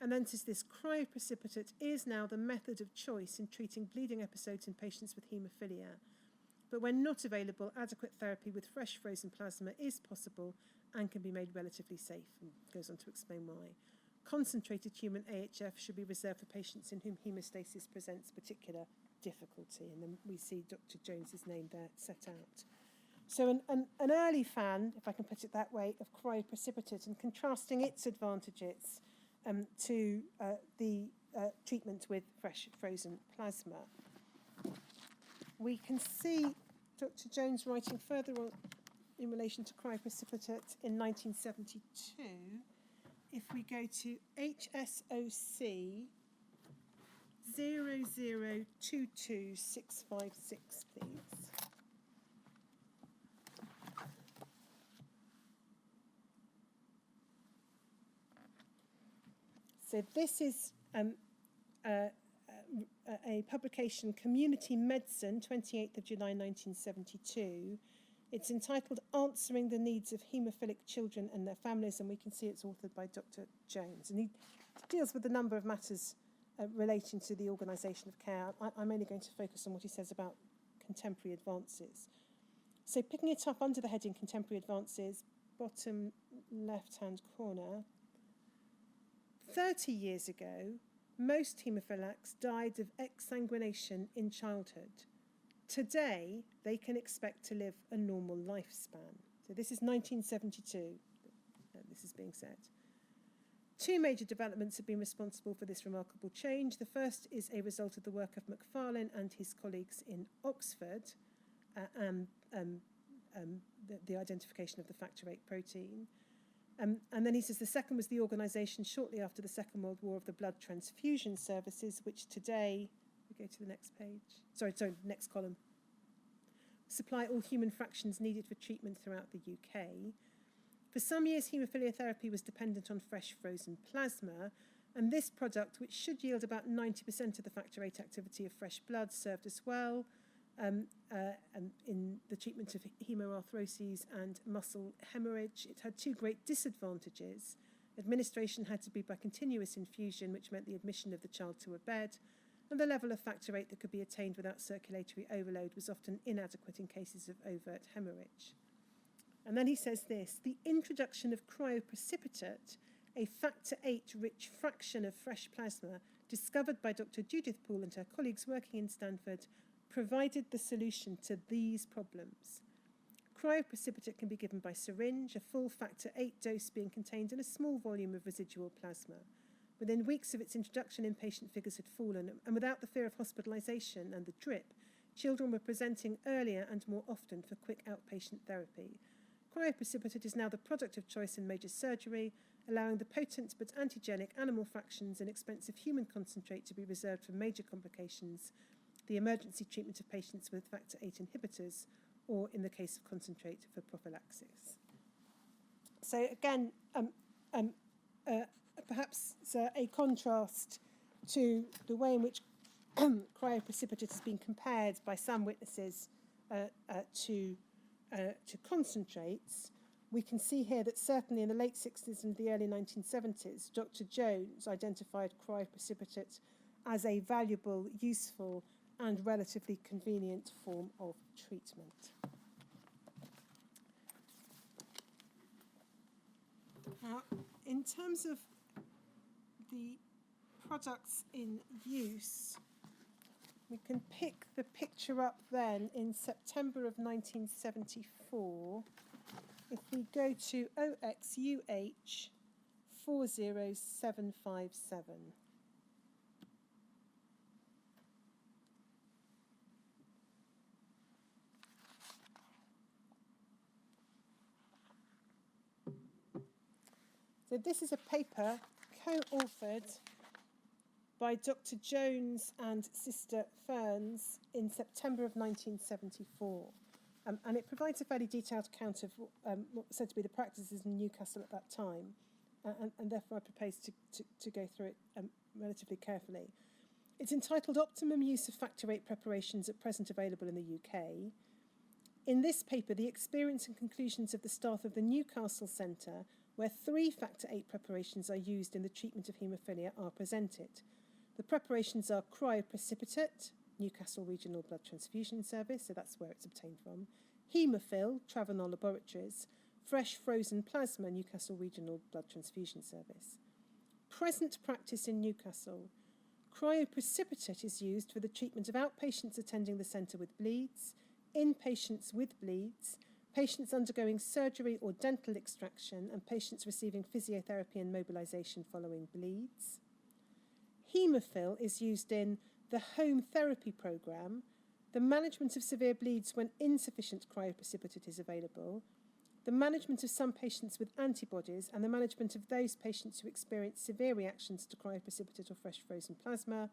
Speaker 2: And then says this, cryoprecipitate is now the method of choice in treating bleeding episodes in patients with haemophilia. But when not available, adequate therapy with fresh frozen plasma is possible and can be made relatively safe, and goes on to explain why. Concentrated human AHF should be reserved for patients in whom hemostasis presents particular difficulty. And then we see Dr. Jones's name there set out. So an early fan, if I can put it that way, of cryoprecipitate, and contrasting its advantages to the treatment with fresh frozen plasma. We can see Dr. Jones writing further on in relation to cryoprecipitate in 1972. If we go to HSOC 0022656, please. So this is a publication, Community Medicine, 28th of July 1972. It's entitled Answering the Needs of Haemophilic Children and Their Families, and we can see it's authored by Dr. Jones. And he deals with a number of matters relating to the organisation of care. I'm only going to focus on what he says about contemporary advances. So picking it up under the heading Contemporary Advances, bottom left-hand corner, 30 years ago, most haemophiliacs died of exsanguination in childhood. Today, they can expect to live a normal lifespan. So this is 1972, this is being said. 2 major developments have been responsible for this remarkable change. The first is a result of the work of Macfarlane and his colleagues in Oxford, and the identification of the factor VIII protein. And then he says the second was the organisation shortly after the Second World War of the blood transfusion services, which today, we go to the next page, next column, supply all human fractions needed for treatment throughout the UK. For some years, haemophilia therapy was dependent on fresh frozen plasma, And this product, which should yield about 90% of the factor VIII activity of fresh blood, served as well and in the treatment of hemoarthroses and muscle hemorrhage. It had two great disadvantages. Administration had to be by continuous infusion, which meant the admission of the child to a bed, and the level of factor VIII that could be attained without circulatory overload was often inadequate in cases of overt hemorrhage. And then he says this: the introduction of cryoprecipitate, a factor VIII rich fraction of fresh plasma discovered by Dr. Judith Poole and her colleagues working in Stanford, provided the solution to these problems. Cryoprecipitate can be given by syringe, a full factor VIII dose being contained in a small volume of residual plasma. Within weeks of its introduction, inpatient figures had fallen, and without the fear of hospitalisation and the drip, children were presenting earlier and more often for quick outpatient therapy. Cryoprecipitate is now the product of choice in major surgery, allowing the potent but antigenic animal fractions and expensive human concentrate to be reserved for major complications, the emergency treatment of patients with factor VIII inhibitors, or in the case of concentrate for prophylaxis. So again, perhaps a contrast to the way in which cryoprecipitate has been compared by some witnesses to concentrates. We can see here that certainly in the late 60s and the early 1970s, Dr. Jones identified cryoprecipitate as a valuable, useful, and relatively convenient form of treatment. Now, in terms of the products in use, we can pick the picture up then in September of 1974. If we go to OXUH 40757. So this is a paper co-authored by Dr. Jones and Sister Ferns in September of 1974. And it provides a fairly detailed account of what was said to be the practices in Newcastle at that time, and therefore I propose to go through it relatively carefully. It's entitled Optimum Use of Factor VIII Preparations at Present Available in the UK. In this paper, the experience and conclusions of the staff of the Newcastle Center, where 3 factor VIII preparations are used in the treatment of haemophilia, are presented. The preparations are cryoprecipitate, Newcastle Regional Blood Transfusion Service, so that's where it's obtained from, Hemophil, Travenol Laboratories, fresh frozen plasma, Newcastle Regional Blood Transfusion Service. Present practice in Newcastle. Cryoprecipitate is used for the treatment of outpatients attending the centre with bleeds, inpatients with bleeds, patients undergoing surgery or dental extraction, and patients receiving physiotherapy and mobilisation following bleeds. Hemophil is used in the home therapy programme, the management of severe bleeds when insufficient cryoprecipitate is available, the management of some patients with antibodies, and the management of those patients who experience severe reactions to cryoprecipitate or fresh frozen plasma.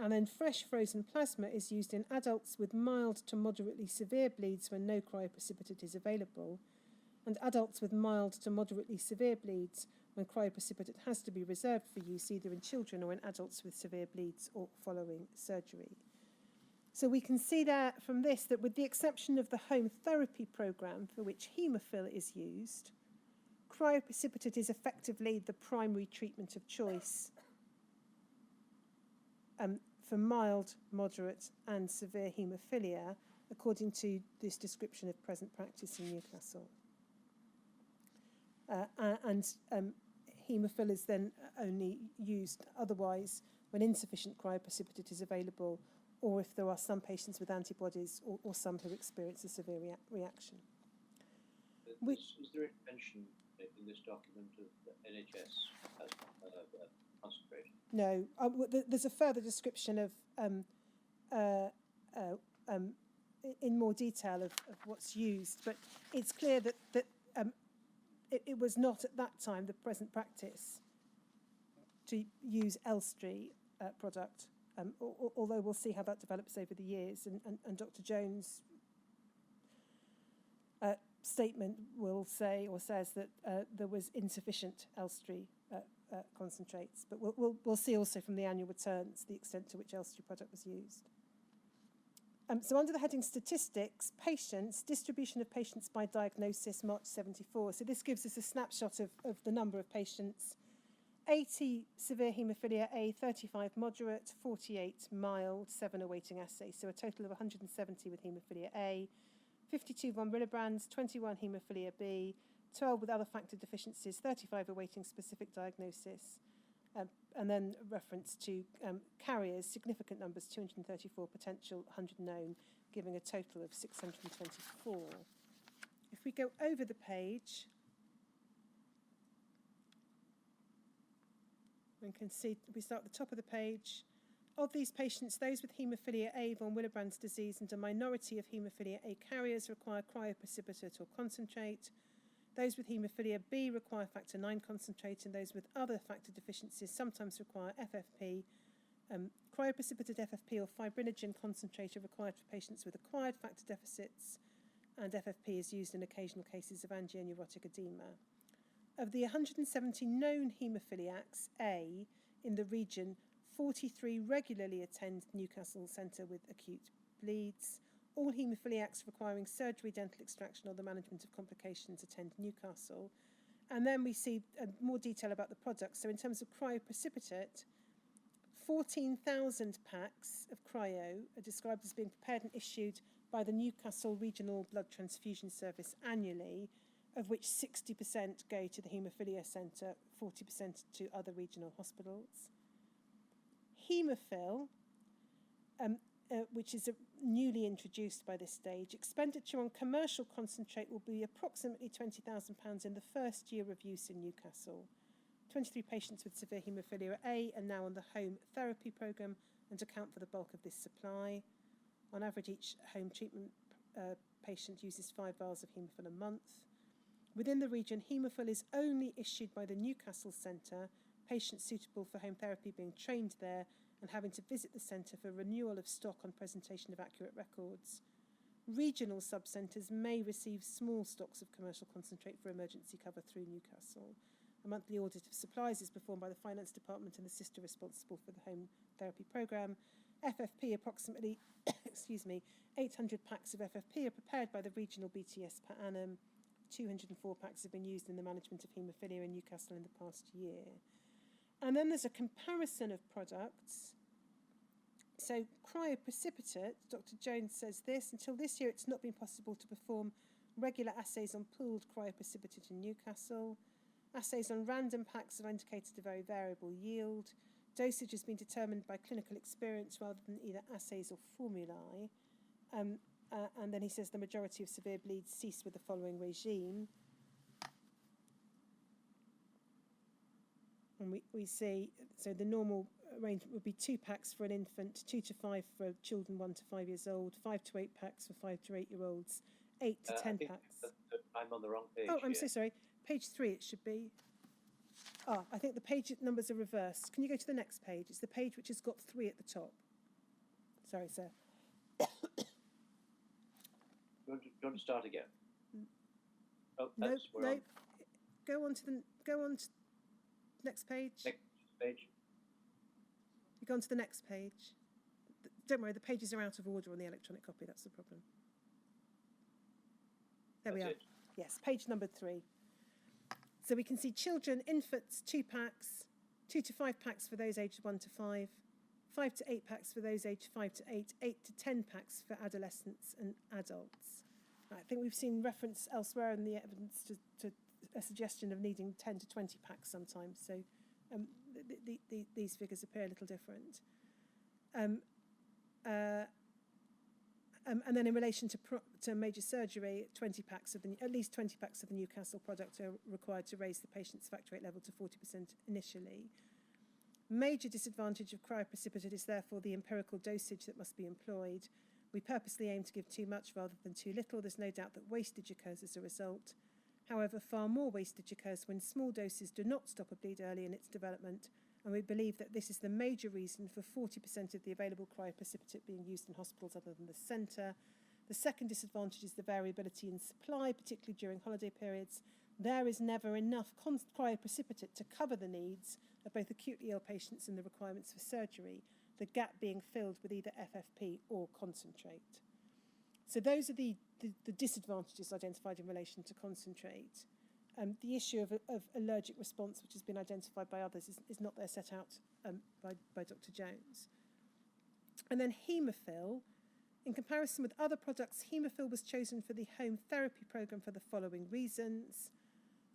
Speaker 2: And then fresh frozen plasma is used in adults with mild to moderately severe bleeds when no cryoprecipitate is available, and adults with mild to moderately severe bleeds when cryoprecipitate has to be reserved for use either in children or in adults with severe bleeds or following surgery. So we can see there from this that with the exception of the home therapy programme for which Hemophil is used, cryoprecipitate is effectively the primary treatment of choice for mild, moderate and severe haemophilia, according to this description of present practice in Newcastle. Hemophil is then only used otherwise when insufficient cryoprecipitate is available, or if there are some patients with antibodies or some who experience a severe reaction.
Speaker 1: Is there a mention in this document of the NHS as concentration?
Speaker 2: No. There's a further description of, in more detail of what's used, but it's clear that it was not at that time the present practice to use Elstree product, although we'll see how that develops over the years, and Dr. Jones' statement will say or says that there was insufficient Elstree concentrates, but we'll see also from the annual returns the extent to which Elstree product was used. So under the heading Statistics, patients, distribution of patients by diagnosis, March 74. So this gives us a snapshot of the number of patients. 80 severe haemophilia A, 35 moderate, 48 mild, 7 awaiting assay. So a total of 170 with haemophilia A, 52 von Willebrands, 21 haemophilia B, 12 with other factor deficiencies, 35 awaiting specific diagnosis. And then reference to carriers, significant numbers, 234 potential, 100 known, giving a total of 624. If we go over the page, we can see, we start at the top of the page. Of these patients, those with haemophilia A, von Willebrand's disease, and a minority of haemophilia A carriers require cryoprecipitate or concentrate. Those with haemophilia B require factor 9 concentrate, and those with other factor deficiencies sometimes require FFP. Cryoprecipitate FFP or fibrinogen concentrate are required for patients with acquired factor deficits, and FFP is used in occasional cases of angioneurotic edema. Of the 170 known haemophiliacs A in the region, 43 regularly attend Newcastle Center with acute bleeds. All haemophiliacs requiring surgery, dental extraction, or the management of complications attend Newcastle. And then we see more detail about the products. So in terms of cryoprecipitate, 14,000 packs of cryo are described as being prepared and issued by the Newcastle Regional Blood Transfusion Service annually, of which 60% go to the Haemophilia Centre, 40% to other regional hospitals. Haemophil, which is newly introduced by this stage, expenditure on commercial concentrate will be approximately £20,000 in the first year of use in Newcastle. 23 patients with severe haemophilia A are now on the home therapy programme and account for the bulk of this supply. On average, each home treatment patient uses 5 vials of haemophil a month. Within the region, haemophil is only issued by the Newcastle Centre, patients suitable for home therapy being trained there and having to visit the centre for renewal of stock on presentation of accurate records. Regional sub-centres may receive small stocks of commercial concentrate for emergency cover through Newcastle. A monthly audit of supplies is performed by the Finance Department and the sister responsible for the home therapy programme. FFP, approximately 800 packs of FFP are prepared by the regional BTS per annum. 204 packs have been used in the management of haemophilia in Newcastle in the past year. And then there's a comparison of products. So cryoprecipitate, Dr. Jones says this, until this year it's not been possible to perform regular assays on pooled cryoprecipitate in Newcastle. Assays on random packs have indicated a very variable yield. Dosage has been determined by clinical experience rather than either assays or formulae. And then he says the majority of severe bleeds cease with the following regime. And we see, so the normal arrangement would be 2 packs for an infant, 2 to 5 for children 1 to 5 years old, 5 to 8 packs for 5 to 8 year olds, 8 to 10 packs.
Speaker 1: I'm on the wrong page.
Speaker 2: Oh, I'm
Speaker 1: here.
Speaker 2: so sorry. Page 3 it should be. Ah, I think the page numbers are reversed. Can you go to the next page? It's the page which has got 3 at the top. Sorry, sir.
Speaker 1: Do you want to start again? Oh,
Speaker 2: No,
Speaker 1: that's we're
Speaker 2: no.
Speaker 1: on
Speaker 2: Go on to next page.
Speaker 1: next page.
Speaker 2: You go on to the next page. Don't worry, the pages are out of order on the electronic copy. That's the problem. There we are.
Speaker 1: That's it.
Speaker 2: Yes, page number 3. So we can see children, infants, 2 packs, 2 to 5 packs for those aged 1 to 5, 5 to 8 packs for those aged 5 to 8, 8 to 10 packs for adolescents and adults. I think we've seen reference elsewhere in the evidence to a suggestion of needing 10 to 20 packs sometimes. So these figures appear a little different. And then in relation to major surgery, 20 packs of at least 20 packs of the Newcastle product are required to raise the patient's factor rate level to 40% initially. Major disadvantage of cryoprecipitate is therefore the empirical dosage that must be employed. We purposely aim to give too much rather than too little. There's no doubt that wastage occurs as a result. However, far more wastage occurs when small doses do not stop a bleed early in its development, and we believe that this is the major reason for 40% of the available cryoprecipitate being used in hospitals other than the centre. The second disadvantage is the variability in supply, particularly during holiday periods. there is never enough cryoprecipitate to cover the needs of both acutely ill patients and the requirements for surgery, the gap being filled with either FFP or concentrate. So those are the disadvantages identified in relation to concentrate. The issue of allergic response, which has been identified by others, is not there set out by Dr. Jones. And then Hemophil. In comparison with other products, Hemophil was chosen for the home therapy programme for the following reasons: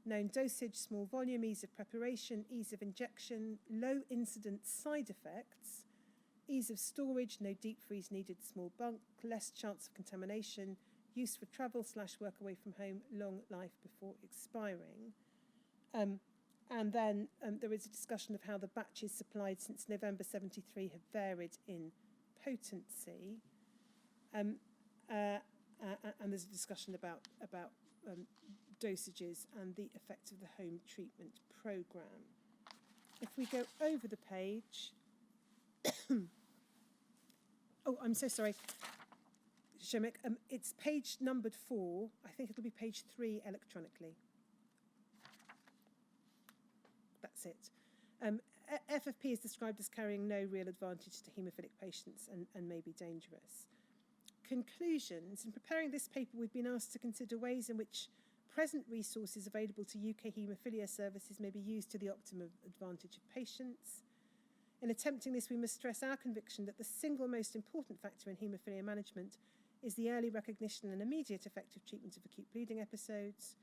Speaker 2: known dosage, small volume, ease of preparation, ease of injection, low incident side effects, ease of storage, no deep freeze needed, small bulk, less chance of contamination, use for travel/work away from home, long life before expiring. And then there is a discussion of how the batches supplied since November 73 have varied in potency. And there's a discussion about dosages and the effect of the home treatment programme. If we go over the page, oh, I'm so sorry, Shemek, it's page numbered 4. I think it'll be page 3 electronically. That's it. FFP is described as carrying no real advantage to haemophilic patients and may be dangerous. Conclusions. In preparing this paper, we've been asked to consider ways in which present resources available to UK haemophilia services may be used to the optimum advantage of patients. In attempting this, we must stress our conviction that the single most important factor in haemophilia management is the early recognition and immediate effective treatment of acute bleeding episodes.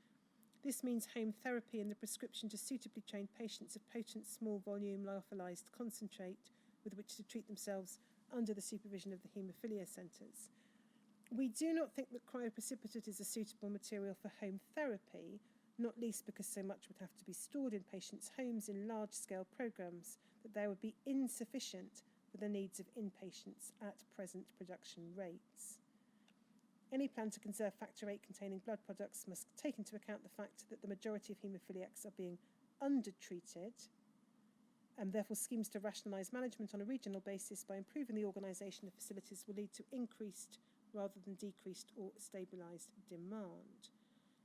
Speaker 2: This means home therapy and the prescription to suitably trained patients of potent, small volume, lyophilized concentrate with which to treat themselves under the supervision of the haemophilia centres. We do not think that cryoprecipitate is a suitable material for home therapy, not least because so much would have to be stored in patients' homes in large-scale programmes that there would be insufficient for the needs of inpatients at present production rates. Any plan to conserve factor VIII containing blood products must take into account the fact that the majority of haemophiliacs are being undertreated, and therefore schemes to rationalise management on a regional basis by improving the organisation of facilities will lead to increased rather than decreased or stabilised demand.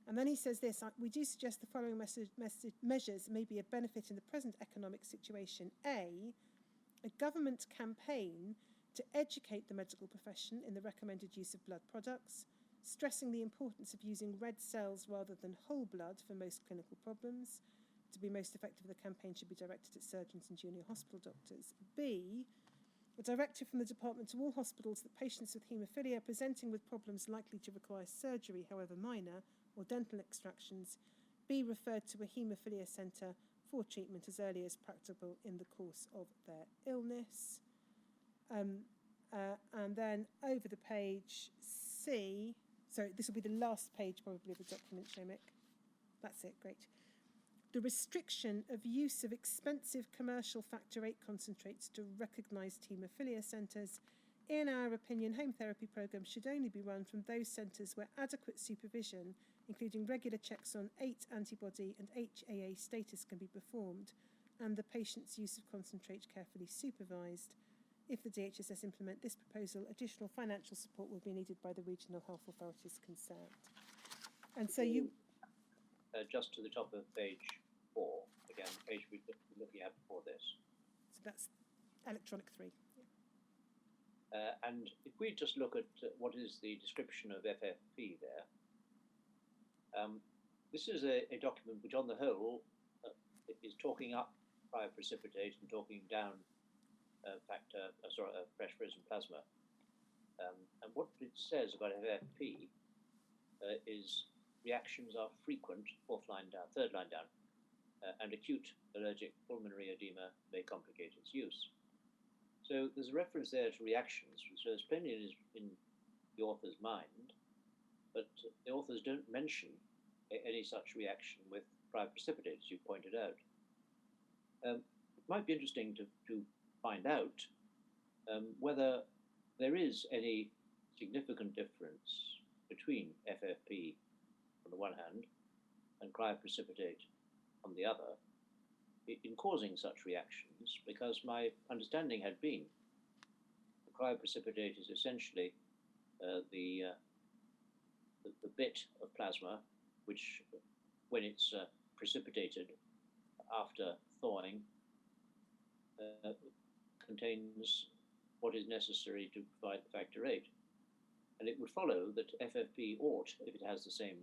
Speaker 2: And then he says this: we do suggest the following measures may be of benefit in the present economic situation. A government campaign to educate the medical profession in the recommended use of blood products, stressing the importance of using red cells rather than whole blood for most clinical problems. To be most effective, the campaign should be directed at surgeons and junior hospital doctors. B, a directive from the department to all hospitals that patients with haemophilia presenting with problems likely to require surgery, however minor, or dental extractions, be referred to a haemophilia centre for treatment as early as practicable in the course of their illness. And then over the page, C, so this will be the last page probably of the document, Shemek. That's it, great. The restriction of use of expensive commercial factor VIII concentrates to recognised haemophilia centres. In our opinion, home therapy programmes should only be run from those centres where adequate supervision, including regular checks on 8 antibody and HAA status, can be performed, and the patient's use of concentrate carefully supervised. If the DHSS implement this proposal, additional financial support will be needed by the regional health authorities concerned. And so you...
Speaker 1: just to the top of page 4, again, the page we're looking at before this.
Speaker 2: So that's electronic 3.
Speaker 1: And if we just look at what is the description of FFP there, this is a document which on the whole is talking up cryoprecipitate and talking down fresh frozen plasma. And what it says about FFP is reactions are frequent, third line down, and acute allergic pulmonary edema may complicate its use. So there's a reference there to reactions, so there's plenty in the author's mind, but the authors don't mention any such reaction with cryoprecipitate, as you pointed out. It might be interesting to find out whether there is any significant difference between FFP on the one hand and cryoprecipitate on the other in causing such reactions, because my understanding had been the cryoprecipitate is essentially the bit of plasma which when it's precipitated after thawing, contains what is necessary to provide the factor VIII. And it would follow that FFP ought, if it has the same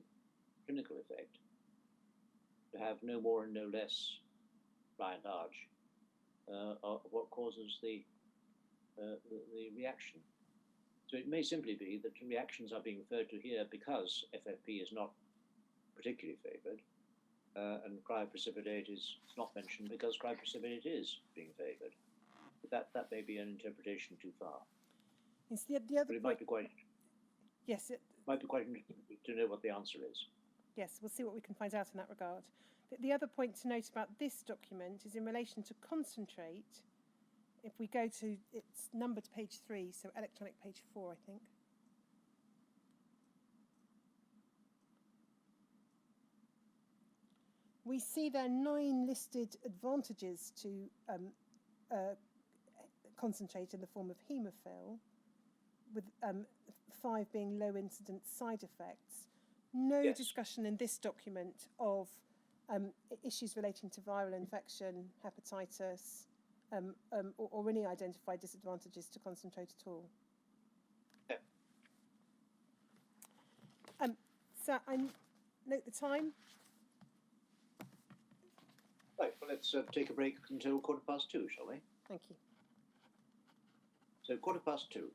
Speaker 1: clinical effect, to have no more and no less, by and large, of what causes the reaction. So it may simply be that reactions are being referred to here because FFP is not particularly favoured, and cryoprecipitate is not mentioned because cryoprecipitate is being favoured. But that may be an interpretation too far.
Speaker 2: It's the other
Speaker 1: but it might be quite.
Speaker 2: Yes, it
Speaker 1: might be quite interesting to know what the answer is.
Speaker 2: Yes, we'll see what we can find out in that regard. The other point to note about this document is in relation to concentrate. If we go to, it's numbered page 3, so electronic page 4, I think. We see there 9 listed advantages to concentrate in the form of hemophil, with 5 being low incidence side effects. No
Speaker 1: Yes.
Speaker 2: discussion in this document of issues relating to viral infection, hepatitis, or any identified disadvantages to concentrate at all.
Speaker 1: Yeah.
Speaker 2: So I note the time.
Speaker 1: Right, well, let's take a break until 2:15, shall we?
Speaker 2: Thank you.
Speaker 1: So 2:15.